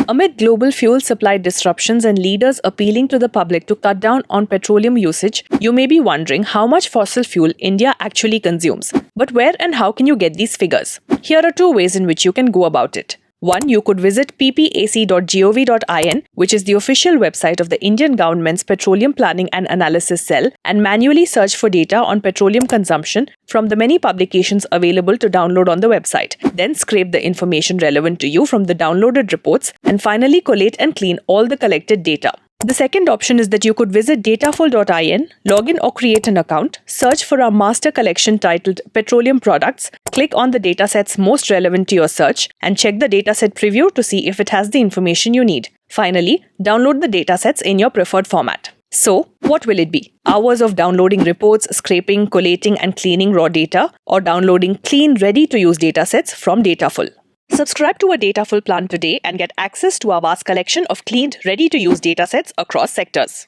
Amid global fuel supply disruptions and leaders appealing to the public to cut down on petroleum usage, you may be wondering how much fossil fuel India actually consumes. But where and how can you get these figures? Here are two ways in which you can go about it. One, you could visit ppac.gov.in, which is the official website of the Indian government's Petroleum Planning and Analysis Cell, and manually search for data on petroleum consumption from the many publications available to download on the website. Then scrape the information relevant to you from the downloaded reports, and finally collate and clean all the collected data. The second option is that you could visit dataful.in, log in or create an account, search for our master collection titled Petroleum Products, click on the datasets most relevant to your search, and check the dataset preview to see if it has the information you need. Finally, download the datasets in your preferred format. So, what will it be? Hours of downloading reports, scraping, collating, and cleaning raw data, or downloading clean, ready-to-use datasets from Dataful? Subscribe to a Dataful plan today and get access to our vast collection of cleaned, ready-to-use datasets across sectors.